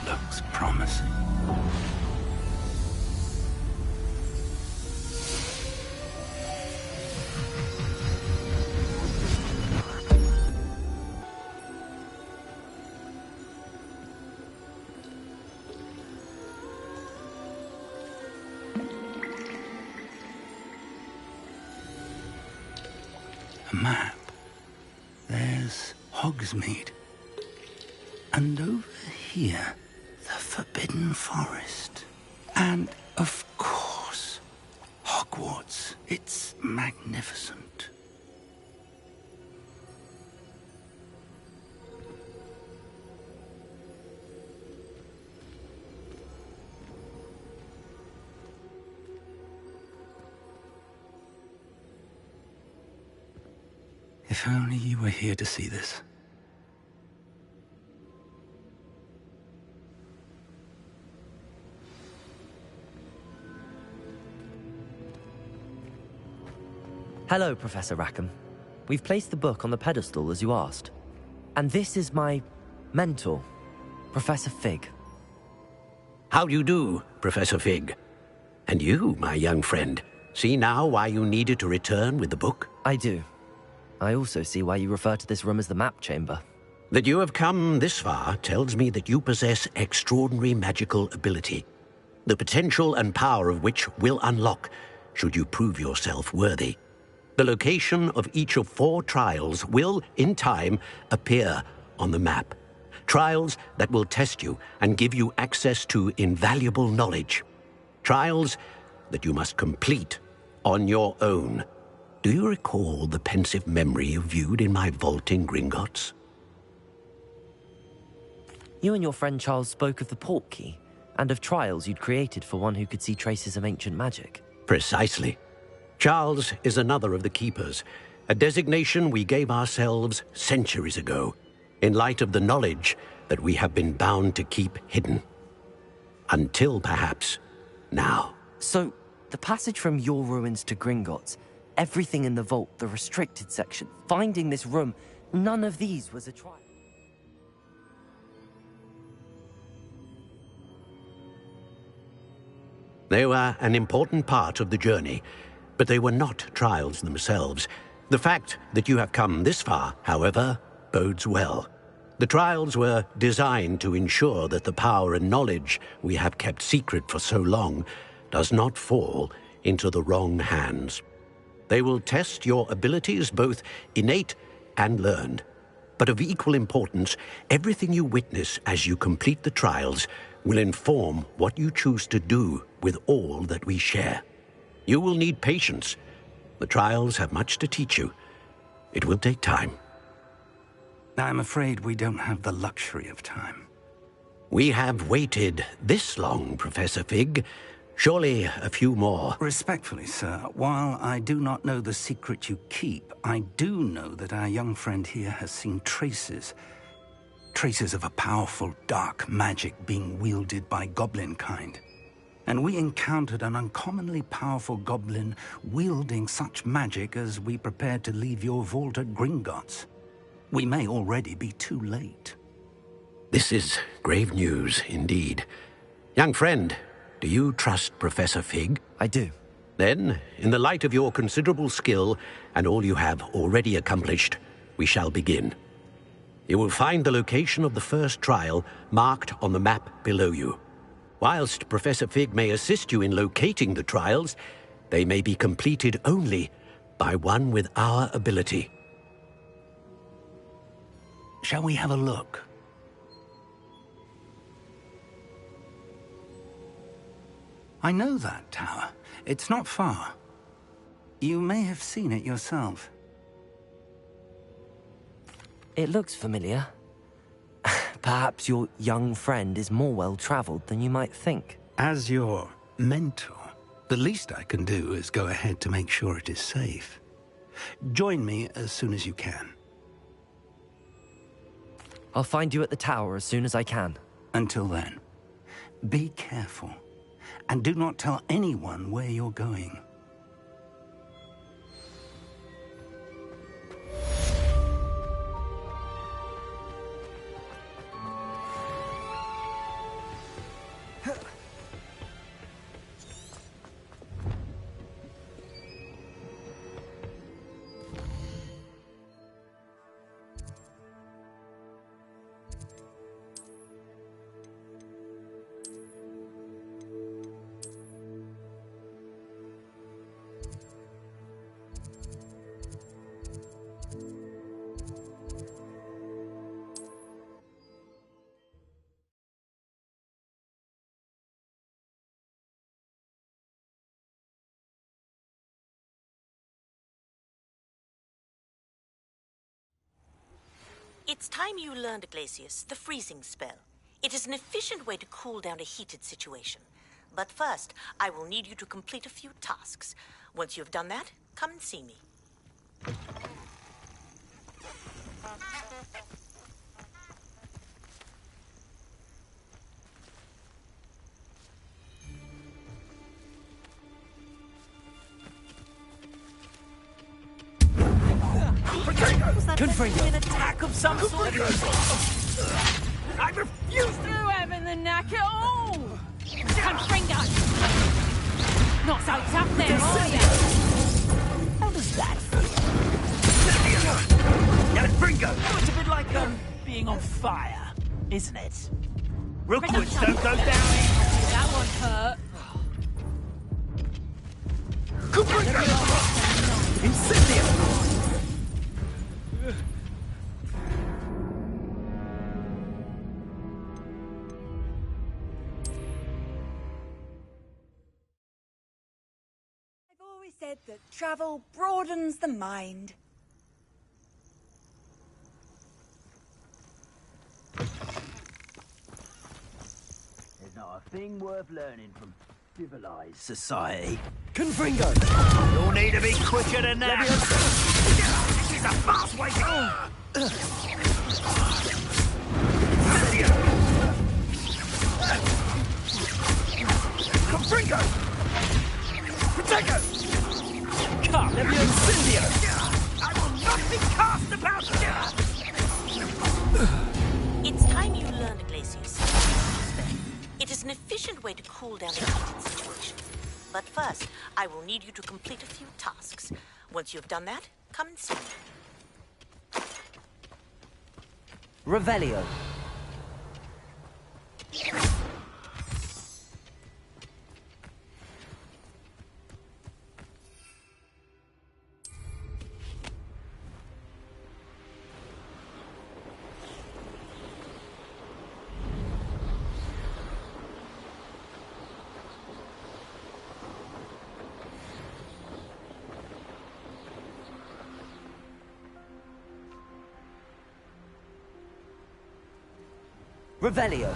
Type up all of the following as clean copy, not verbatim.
looks promising. A map. There's Hogsmeade. And over here, the Forbidden Forest. And, of course, Hogwarts. It's magnificent. If only you were here to see this. Hello, Professor Rackham. We've placed the book on the pedestal as you asked. And this is my mentor, Professor Fig. How do you do, Professor Fig? And you, my young friend, see now why you needed to return with the book? I do. I also see why you refer to this room as the map chamber. That you have come this far tells me that you possess extraordinary magical ability, the potential and power of which will unlock should you prove yourself worthy. The location of each of 4 trials will, in time, appear on the map. Trials that will test you and give you access to invaluable knowledge. Trials that you must complete on your own. Do you recall the pensive memory you viewed in my vault in Gringotts? You and your friend Charles spoke of the Portkey, and of trials you'd created for one who could see traces of ancient magic. Precisely. Charles is another of the Keepers, a designation we gave ourselves centuries ago, in light of the knowledge that we have been bound to keep hidden. Until, perhaps, now. So, the passage from your ruins to Gringotts, everything in the vault, the restricted section, finding this room, none of these was a trial. They were an important part of the journey, but they were not trials themselves. The fact that you have come this far, however, bodes well. The trials were designed to ensure that the power and knowledge we have kept secret for so long does not fall into the wrong hands. They will test your abilities, both innate and learned. But of equal importance, everything you witness as you complete the trials will inform what you choose to do with all that we share. You will need patience. The trials have much to teach you. It will take time. I'm afraid we don't have the luxury of time. We have waited this long, Professor Fig. Surely a few more. Respectfully, sir, while I do not know the secret you keep, I do know that our young friend here has seen traces of a powerful dark magic being wielded by goblin kind. And we encountered an uncommonly powerful goblin wielding such magic as we prepared to leave your vault at Gringotts. We may already be too late. This is grave news indeed. Young friend, do you trust Professor Fig? I do. Then, in the light of your considerable skill and all you have already accomplished, we shall begin. You will find the location of the first trial marked on the map below you. Whilst Professor Fig may assist you in locating the trials, they may be completed only by one with our ability. Shall we have a look? I know that tower. It's not far. You may have seen it yourself. It looks familiar. Perhaps your young friend is more well-traveled than you might think. As your mentor, the least I can do is go ahead to make sure it is safe. Join me as soon as you can. I'll find you at the tower as soon as I can. Until then, be careful, and do not tell anyone where you're going. It's time you learned, Glacius, the freezing spell. It is an efficient way to cool down a heated situation. But first, I will need you to complete a few tasks. Once you've done that, come and see me. Confringo! An attack of some sort? I refuse You having the knack at all! Confringo! Not so tough there, are you? How does that feel? Confringo! It's a bit like being on fire, isn't it? Rookwoods don't go down. That one hurt. Incendio! I've always said that travel broadens the mind. There's not a thing worth learning from civilized society. Confringo! You'll need to be quicker than that. This is a fast way to go. Confringo! Protego! Come, Incendio! I will not be cast about. It's time you learned, Glacius. It is an efficient way to cool down a heated situation. But first, I will need you to complete a few tasks. Once you've done that, come and see me. Revelio. Revelio.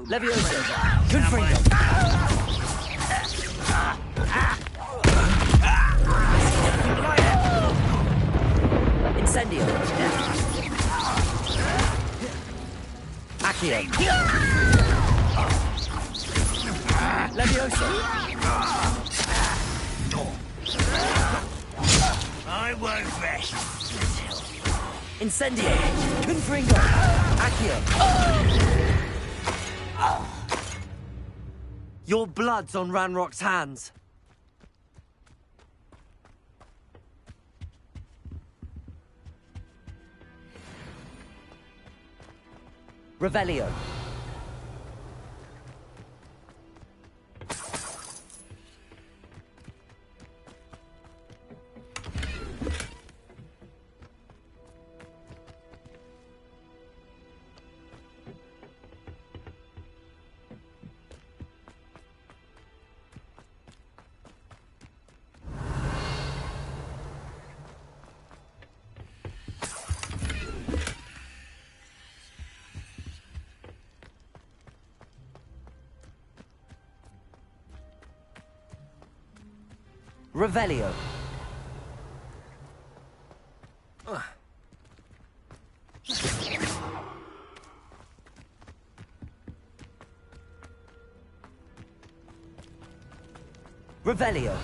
Leviosa. Confringo. Incendio. Accio. Leviosa. I won't rest. Incendio. Confringo. Accio. Your blood's on Ranrock's hands. Revelio. Revelio. Revelio.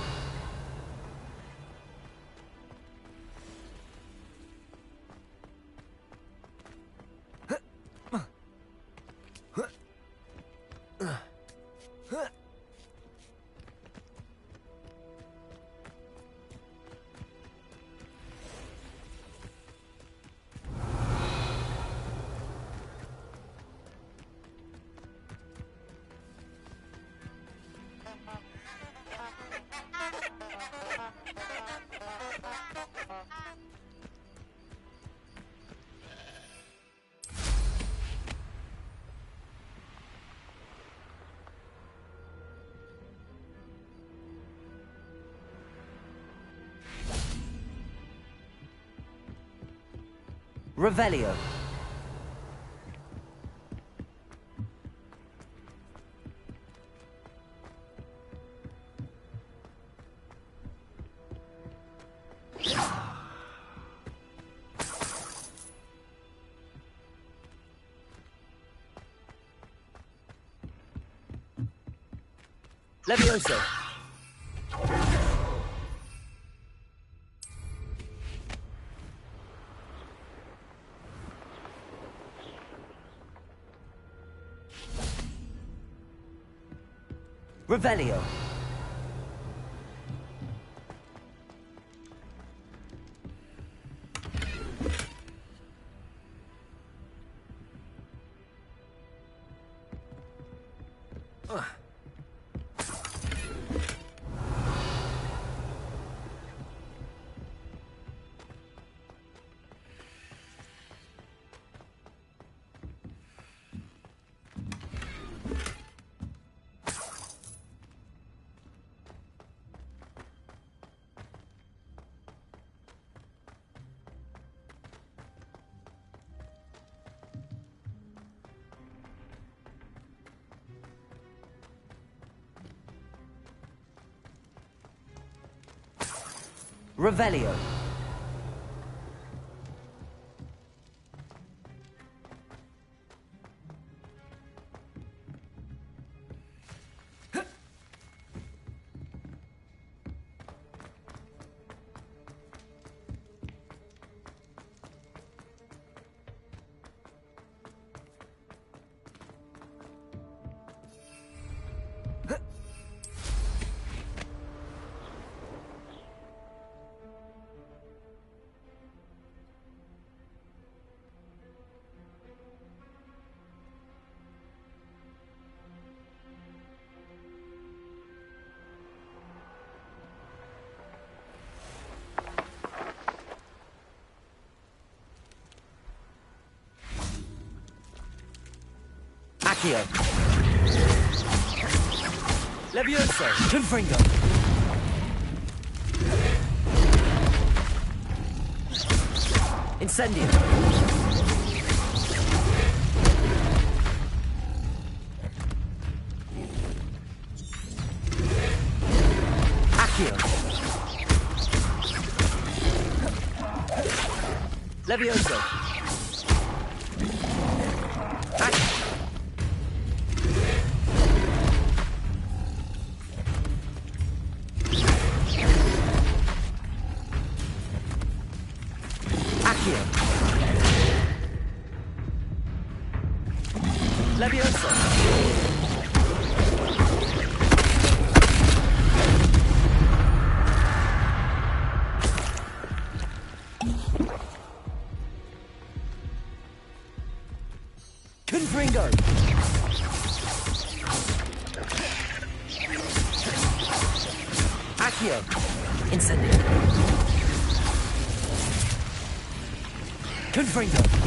Revelio. Levioso. Revelio. Revelio. Accio. Levioso. Confringo. Incendio. Accio. Levioso. Levioso. Confringo. Accio. Incendio. Confringo.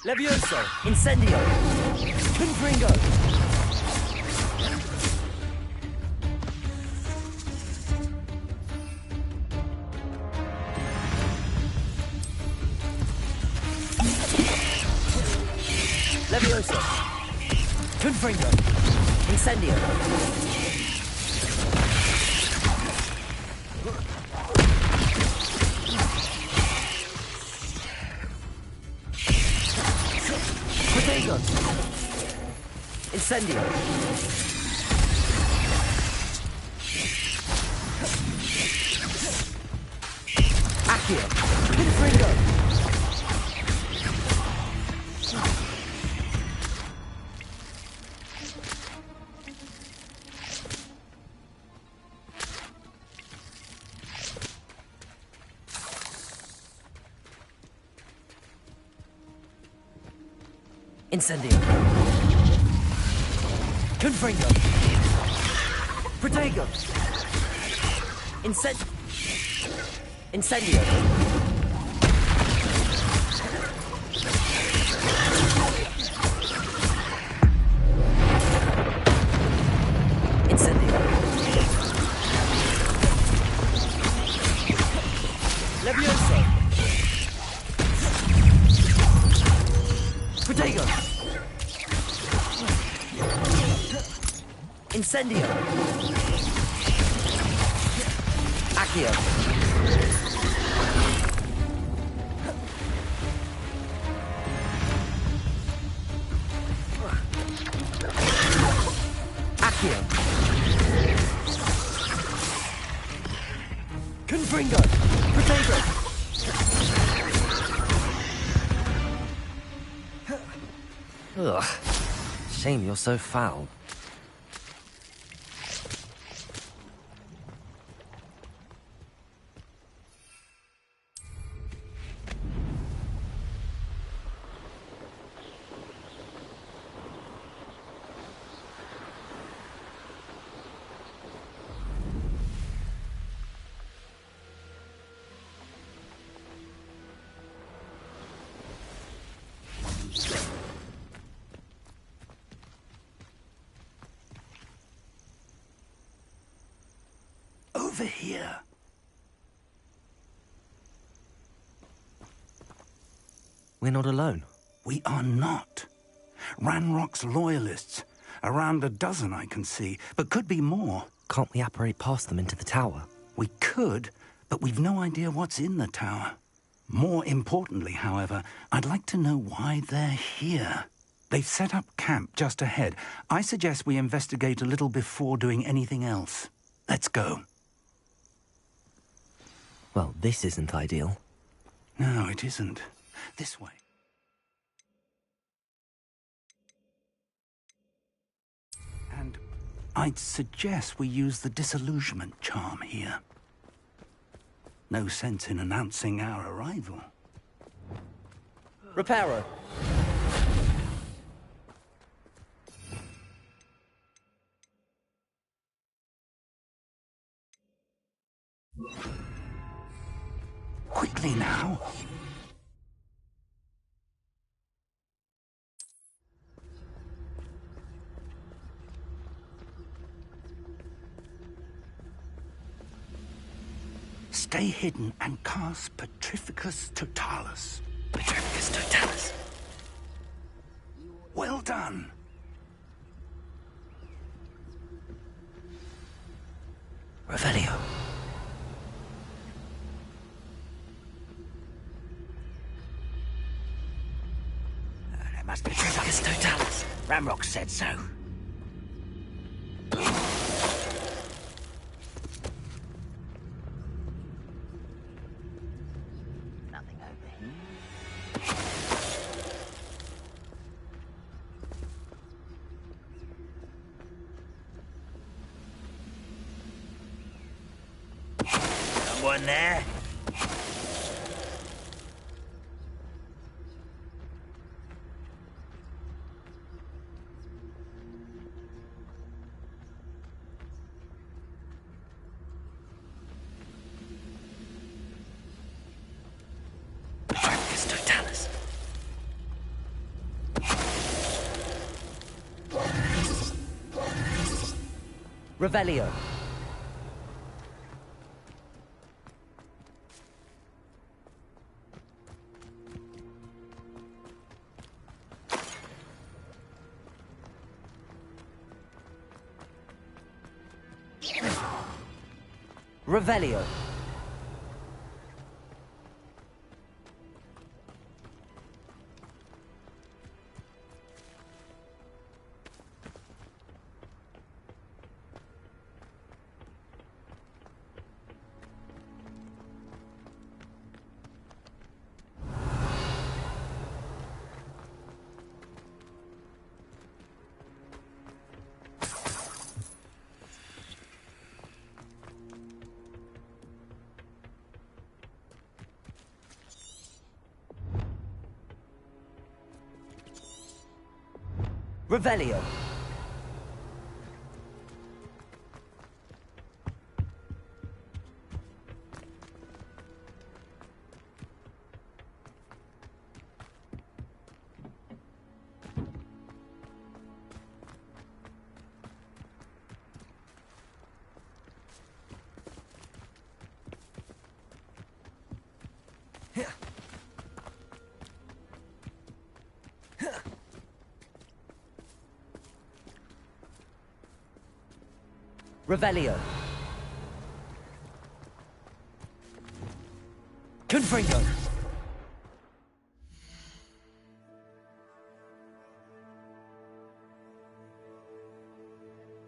Levioso. Incendio. Confringo. Levioso. Confringo. Incendio. Incendio. Accio. Confringo. Incendio. Confringo. Protego! Incendio! Incendio! Levioso! Protego! Incendio! Accio! Accio! Confringo! Protego! Ugh. Shame you're so foul. Over here. We're not alone. We are not. Ranrock's loyalists. Around a dozen I can see, but could be more. Can't we apparate past them into the tower? We could, but we've no idea what's in the tower. More importantly, however, I'd like to know why they're here. They've set up camp just ahead. I suggest we investigate a little before doing anything else. Let's go. Well, this isn't ideal. No, it isn't. This way. And I'd suggest we use the disillusionment charm here. No sense in announcing our arrival. Reparo! Quickly now. Stay hidden and cast Petrificus Totalis. Petrificus Totalis. Well done. Revelio. That must be Petrificus Totalis. Ranrock said so. Nothing over here. Someone there? Petrificus Totalis. Revelio. Revelio. Revelio. Revelio. Confringo.